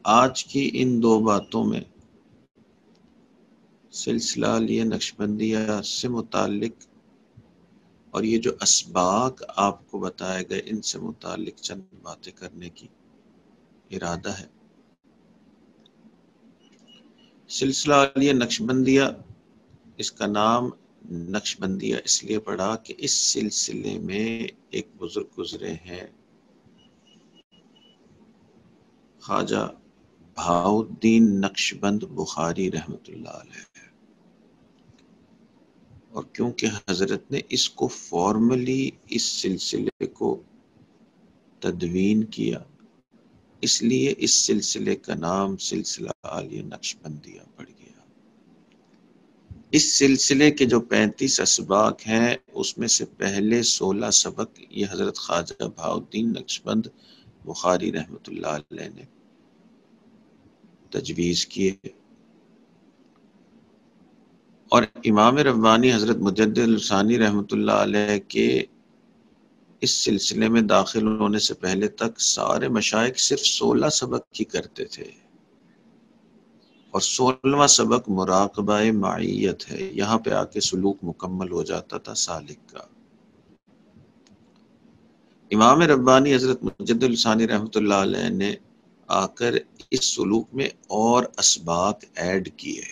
آج کی ان دو باتوں میں سلسلہ علیہ نقشبندیہ سے متعلق اور یہ جو اسباق آپ کو بتائے گئے ان سے متعلق چند باتیں کرنے کی ارادہ ہے۔ سلسلہ علیہ نقشبندیہ، اس کا نام نقشبندیہ اس لیے پڑا کہ اس سلسلے میں ایک بزرگ گزرے ہیں خواجہ بہاؤالدین نقشبند بخاری رحمۃ اللہ علیہ، اور کیونکہ حضرت نے اس کو فارملی اس سلسلے کو تدوین کیا، اس لیے اس سلسلے کا نام سلسلہ عالیہ نقشبندیہ پڑ گیا۔ اس سلسلے کے جو 35 اسباق ہیں اس میں سے پہلے 16 سبق یہ حضرت خواجہ بہاؤالدین نقشبند بخاری رحمۃ اللہ علیہ نے تجویز کیے، اور امام ربانی حضرت مجدد الثانی رحمۃ اللہ علیہ کے اس سلسلے میں داخل ہونے سے پہلے تک سارے مشائخ صرف 16 سبق ہی کرتے تھے، اور 16واں سبق مراقبہ معیت ہے، یہاں پہ آ کے سلوک مکمل ہو جاتا تھا سالک کا۔ امام ربانی حضرت مجدد الثانی رحمۃ اللہ علیہ نے آ کر اس سلوک میں اور اسباق ایڈ کیے،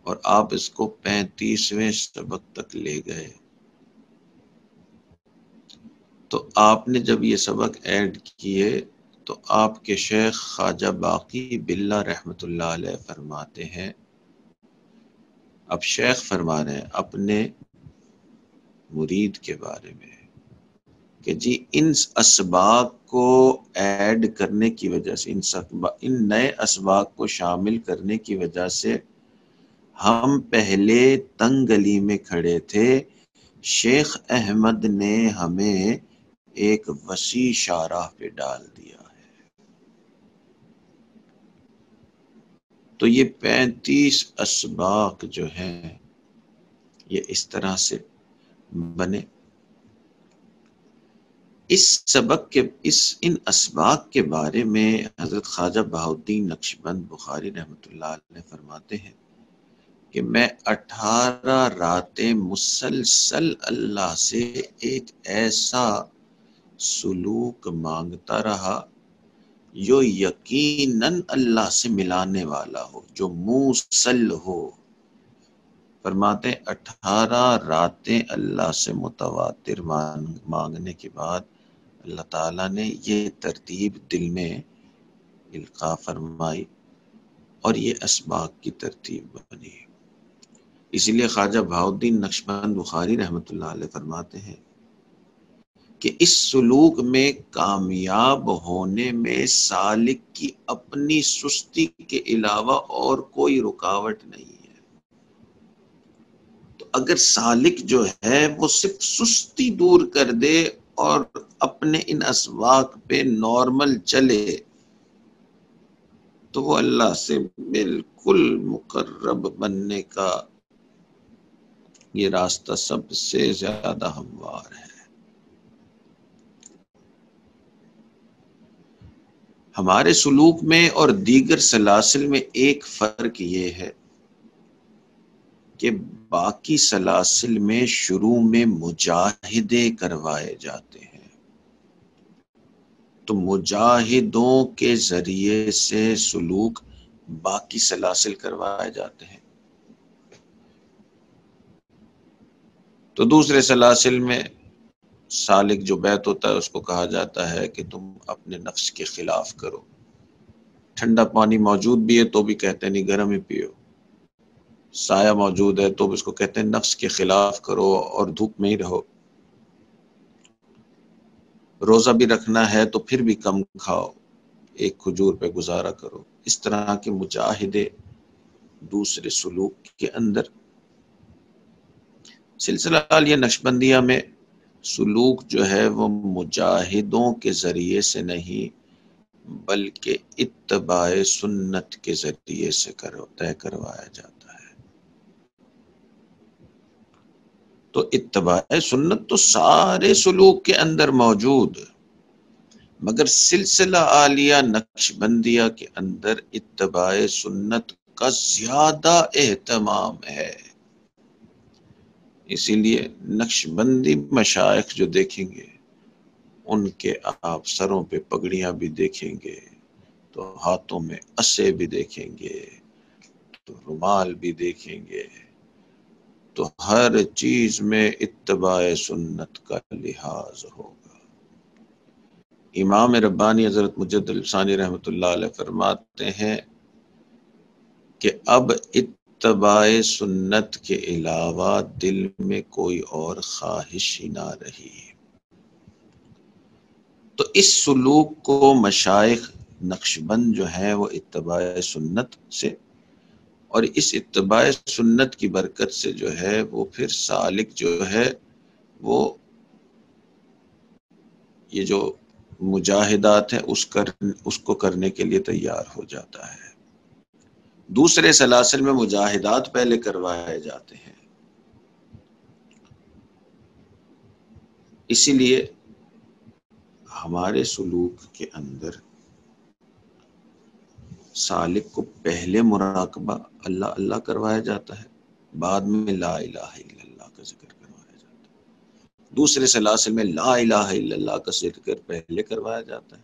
اور آپ اس کو 35ویں سبق تک لے گئے۔ تو آپ نے جب یہ سبق ایڈ کیے تو آپ کے شیخ خواجہ باقی باللہ رحمۃ اللہ علیہ فرماتے ہیں، اب شیخ فرما رہے ہیں اپنے مرید کے بارے میں کہ جی ان اسباق کو ایڈ کرنے کی وجہ سے، ان نئے اسباق کو شامل کرنے کی وجہ سے ہم پہلے تنگ گلی میں کھڑے تھے، شیخ احمد نے ہمیں ایک وسیع شاہراہ پہ ڈال دیا ہے۔ تو یہ 35 اسباق جو ہیں یہ اس طرح سے بنے۔ اس سبق کے ان اسباق کے بارے میں حضرت خواجہ بہاؤالدین نقشبند بخاری رحمۃ اللہ علیہ فرماتے ہیں کہ میں 18 راتیں مسلسل اللہ سے ایک ایسا سلوک مانگتا رہا جو یقیناً اللہ سے ملانے والا ہو، جو موصل ہو۔ فرماتے 18 راتیں اللہ سے متواتر مانگنے کے بعد اللہ تعالیٰ نے یہ ترتیب دل میں القاء فرمائی اور یہ اسباق کی ترتیب بنی۔ اسی لیے خواجہ بہاؤالدین نقشبند بخاری رحمۃ اللہ علیہ فرماتے ہیں کہ اس سلوک میں کامیاب ہونے میں سالک کی اپنی سستی کے علاوہ اور کوئی رکاوٹ نہیں ہے۔ تو اگر سالک جو ہے وہ صرف سستی دور کر دے اور اپنے ان اسباق پہ نارمل چلے تو وہ اللہ سے بالکل مقرب بننے کا یہ راستہ سب سے زیادہ ہموار ہے۔ ہمارے سلوک میں اور دیگر سلاسل میں ایک فرق یہ ہے کہ باقی سلاسل میں شروع میں مجاہدے کروائے جاتے ہیں، تو مجاہدوں کے ذریعے سے سلوک باقی سلاسل کروائے جاتے ہیں۔ تو دوسرے سلاسل میں سالک جو بیعت ہوتا ہے اس کو کہا جاتا ہے کہ تم اپنے نفس کے خلاف کرو، ٹھنڈا پانی موجود بھی ہے تو بھی کہتے ہیں نہیں گرم ہی پیو، سایہ موجود ہے تو اس کو کہتے ہیں نفس کے خلاف کرو اور دھوپ میں ہی رہو، روزہ بھی رکھنا ہے تو پھر بھی کم کھاؤ، ایک کھجور پہ گزارا کرو۔ اس طرح کے مجاہدے دوسرے سلوک کے اندر۔ سلسلہ عالیہ نقشبندیہ میں سلوک جو ہے وہ مجاہدوں کے ذریعے سے نہیں بلکہ اتباع سنت کے ذریعے سے طے کروایا جاتا ہے۔ تو اتباع سنت تو سارے سلوک کے اندر موجود، مگر سلسلہ عالیہ نقشبندیہ کے اندر اتباع سنت کا زیادہ اہتمام ہے۔ اسی لیے نقشبندی مشائخ جو دیکھیں گے ان کے آپ سروں پہ پگڑیاں بھی دیکھیں گے تو ہاتھوں میں اسے بھی دیکھیں گے تو رومال بھی دیکھیں گے، تو ہر چیز میں اتباع سنت کا لحاظ ہوگا۔ امام ربانی حضرت مجد الثانی رحمۃ اللہ علیہ فرماتے ہیں کہ اب اتباع سنت کے علاوہ دل میں کوئی اور خواہش ہی نہ رہی۔ تو اس سلوک کو مشائخ نقشبند جو ہیں وہ اتباع سنت سے، اور اس اتباع سنت کی برکت سے جو ہے وہ پھر سالک جو ہے وہ یہ جو مجاہدات ہیں اس کو کرنے کے لیے تیار ہو جاتا ہے۔ دوسرے سلاسل میں مجاہدات پہلے کروائے جاتے ہیں۔ اسی لیے ہمارے سلوک کے اندر سالک کو پہلے مراقبہ اللہ اللہ کروایا جاتا ہے، بعد میں لا الہ الا اللہ کا ذکر کروایا جاتا ہے۔ دوسرے سلاسل میں لا الہ الا اللہ کا ذکر پہلے کروایا جاتا ہے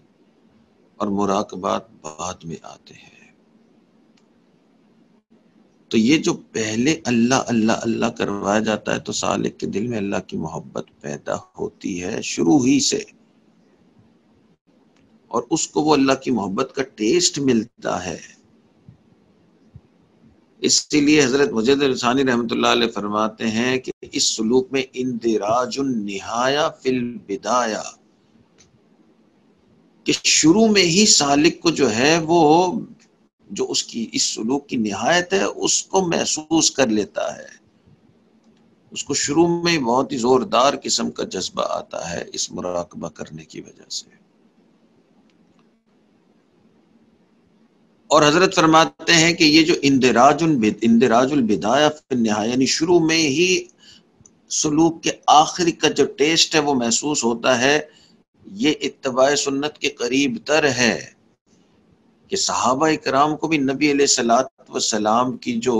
اور مراقبات بعد میں آتے ہیں۔ تو یہ جو پہلے اللہ اللہ اللہ کروایا جاتا ہے تو سالک کے دل میں اللہ کی محبت پیدا ہوتی ہے شروع ہی سے، اور اس کو وہ اللہ کی محبت کا ٹیسٹ ملتا ہے۔ اس لیے حضرت مجد الثانی رحمۃ اللہ علیہ فرماتے ہیں کہ اس سلوک میں اندراج النہایہ فی البدایہ، کہ شروع میں ہی سالک کو جو ہے وہ جو اس کی اس سلوک کی نہایت ہے اس کو محسوس کر لیتا ہے، اس کو شروع میں بہت ہی زوردار قسم کا جذبہ آتا ہے اس مراقبہ کرنے کی وجہ سے۔ اور حضرت فرماتے ہیں کہ یہ جو اندراج البدایہ فی النہایہ، یعنی شروع میں ہی سلوک کے آخری کا جو ٹیسٹ ہے وہ محسوس ہوتا ہے، یہ اتباع سنت کے قریب تر ہے کہ صحابہ کرام کو بھی نبی علیہ الصلوۃ والسلام کی جو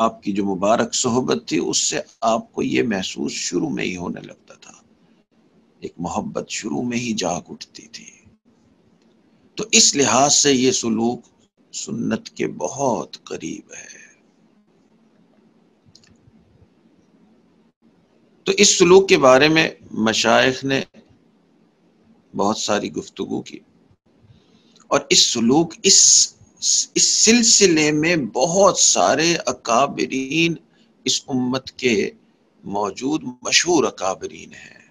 آپ کی جو مبارک صحبت تھی اس سے آپ کو یہ محسوس شروع میں ہی ہونے لگتا تھا، ایک محبت شروع میں ہی جاگ اٹھتی تھی۔ تو اس لحاظ سے یہ سلوک سنت کے بہت قریب ہے۔ تو اس سلوک کے بارے میں مشائخ نے بہت ساری گفتگو کی، اور اس سلوک اس سلسلے میں بہت سارے اکابرین اس امت کے موجود مشہور اکابرین ہیں۔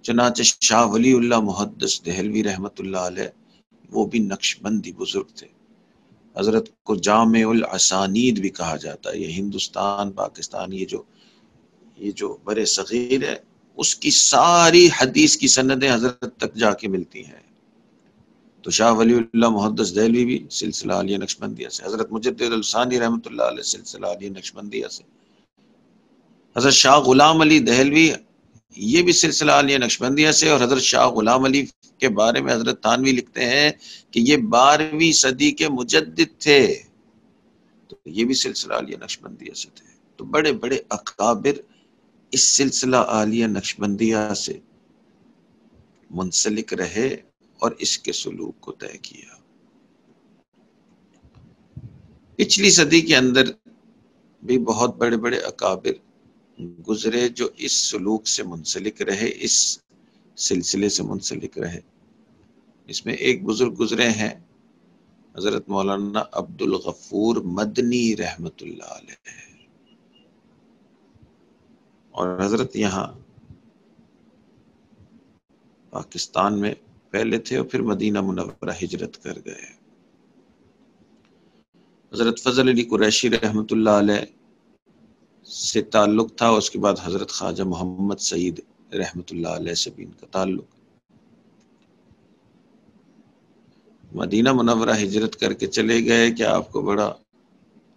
چنانچہ شاہ ولی اللہ محدث دہلوی رحمۃ اللہ علیہ وہ بھی نقشبندی بزرگ تھے، حضرت کو جامع الاسانید بھی کہا جاتا ہے۔ یہ ہندوستان پاکستان یہ جو بر صغیر ہے اس کی ساری حدیث کی سندیں حضرت تک جا کے ملتی ہیں۔ تو شاہ ولی اللہ محدث دہلوی بھی سلسلہ عالیہ نقشبندیہ سے، حضرت مجدد الثانی رحمۃ اللہ علیہ سلسلہ عالیہ نقشبندیہ سے، حضرت شاہ غلام علی دہلوی یہ بھی سلسلہ عالیہ نقشبندیہ سے، اور حضرت شاہ غلام علی کے بارے میں حضرت تھانوی لکھتے ہیں کہ یہ 12ویں صدی کے مجدد تھے، تو یہ بھی سلسلہ عالیہ نقشبندیہ سے تھے۔ تو بڑے بڑے اکابر اس سلسلہ عالیہ نقشبندیہ سے منسلک رہے اور اس کے سلوک کو طے کیا۔ پچھلی صدی کے اندر بھی بہت بڑے بڑے اکابر گزرے جو اس سلوک سے منسلک رہے، اس سلسلے سے منسلک رہے۔ اس میں ایک بزرگ گزرے ہیں حضرت مولانا عبد الغفور مدنی رحمت اللہ علیہ، اور حضرت یہاں پاکستان میں پہلے تھے اور پھر مدینہ منورہ ہجرت کر گئے۔ حضرت فضل علی قریشی رحمت اللہ علیہ سے تعلق تھا، اس کے بعد حضرت خواجہ محمد سعید رحمت اللہ علیہ سے بھی ان کا تعلق۔ مدینہ منورہ ہجرت کر کے چلے گئے کہ آپ کو بڑا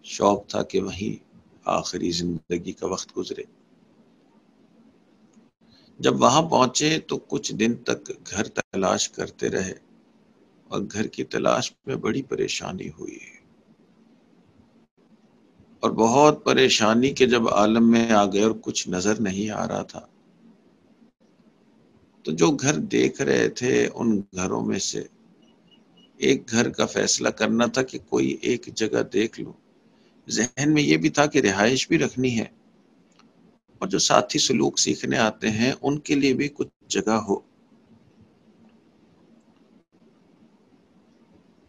شوق تھا کہ وہیں آخری زندگی کا وقت گزرے۔ جب وہاں پہنچے تو کچھ دن تک گھر تلاش کرتے رہے اور گھر کی تلاش میں بڑی پریشانی ہوئی اور بہت پریشانی کے جب عالم میں آ گئے اور کچھ نظر نہیں آ رہا تھا تو جو گھر دیکھ رہے تھے ان گھروں میں سے ایک گھر کا فیصلہ کرنا تھا کہ کوئی ایک جگہ دیکھ لو. ذہن میں یہ بھی تھا کہ رہائش بھی رکھنی ہے اور جو ساتھی سلوک سیکھنے آتے ہیں ان کے لیے بھی کچھ جگہ ہو.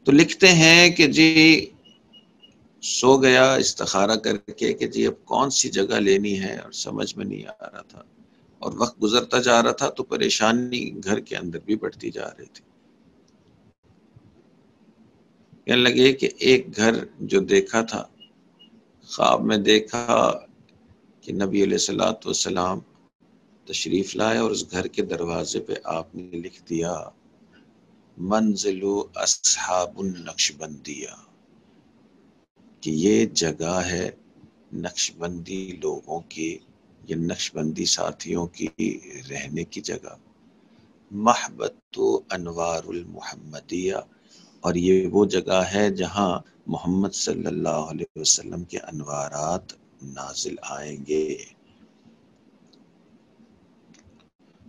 تو لکھتے ہیں کہ جی سو گیا استخارہ کر کے کہ جی اب کون سی جگہ لینی ہے اور سمجھ میں نہیں آ رہا تھا اور وقت گزرتا جا رہا تھا تو پریشانی گھر کے اندر بھی بڑھتی جا رہی تھی. کہنے لگے کہ ایک گھر جو دیکھا تھا خواب میں دیکھا کہ نبی علیہ الصلوۃ والسلام تشریف لائے اور اس گھر کے دروازے پہ آپ نے لکھ دیا منزل اصحاب النقشبندیہ کہ یہ جگہ ہے نقش بندی لوگوں کی یا نقش بندی ساتھیوں کی رہنے کی جگہ. محبت انوار المحمدیہ اور یہ وہ جگہ ہے جہاں محمد صلی اللہ علیہ وسلم کے انوارات نازل آئیں گے.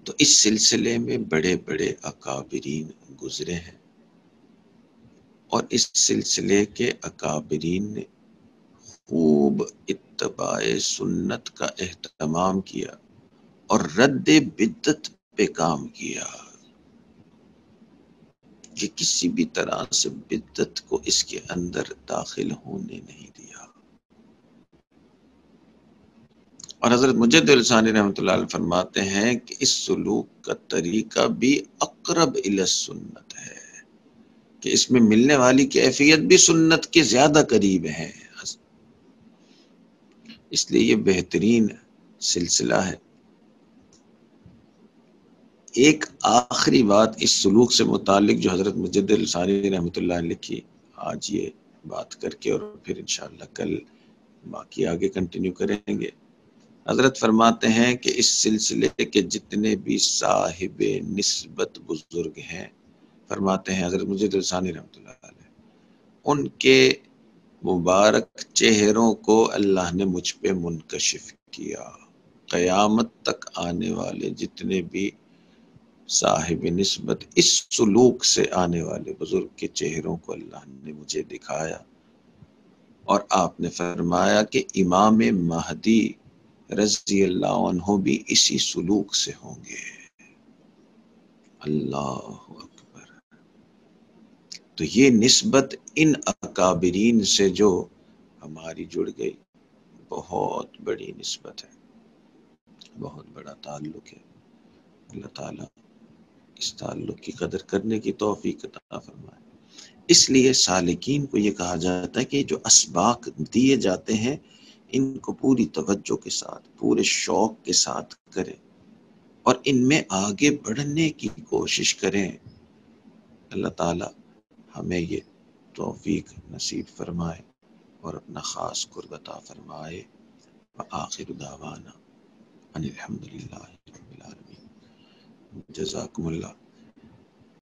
تو اس سلسلے میں بڑے بڑے اکابرین گزرے ہیں اور اس سلسلے کے اکابرین نے خوب اتباع سنت کا اہتمام کیا اور رد بدعت پہ کام کیا کہ کسی بھی طرح سے بدعت کو اس کے اندر داخل ہونے نہیں دیا. اور حضرت مجد الثانی رحمۃ اللہ علیہ فرماتے ہیں کہ اس سلوک کا طریقہ بھی اقرب الی السنت ہے کہ اس میں ملنے والی کیفیت بھی سنت کے زیادہ قریب ہے. اس لیے یہ بہترین سلسلہ ہے. ایک آخری بات اس سلوک سے متعلق جو حضرت مجد الثانی رحمۃ اللہ علیہ لکھی آج یہ بات کر کے اور پھر انشاءاللہ کل باقی آگے کنٹینیو کریں گے. حضرت فرماتے ہیں کہ اس سلسلے کے جتنے بھی صاحب نسبت بزرگ ہیں فرماتے ہیں حضرت مجد الثانی رحمۃ اللہ علیہ ان کے مبارک چہروں کو اللہ نے مجھ پہ منکشف کیا. قیامت تک آنے والے جتنے بھی صاحب نسبت اس سلوک سے آنے والے بزرگ کے چہروں کو اللہ نے مجھے دکھایا اور آپ نے فرمایا کہ امام مہدی رضی اللہ عنہ بھی اسی سلوک سے ہوں گے. اللہ اکبر. تو یہ نسبت ان اکابرین سے جو ہماری جڑ گئی بہت بڑی نسبت ہے، بہت بڑا تعلق ہے. اللہ تعالیٰ اس تعلق کی قدر کرنے کی توفیق عطا فرمائے. اس لیے سالکین کو یہ کہا جاتا ہے کہ جو اسباق دیے جاتے ہیں ان کو پوری توجہ کے ساتھ پورے شوق کے ساتھ کریں اور ان میں آگے بڑھنے کی کوشش کریں. اللہ تعالیٰ ہمیں یہ توفیق نصیب فرمائے اور اپنا خاص قرب عطا فرمائے. وآخر دعوانا ان الحمدللہ رب العالمین. جزاکم اللہ.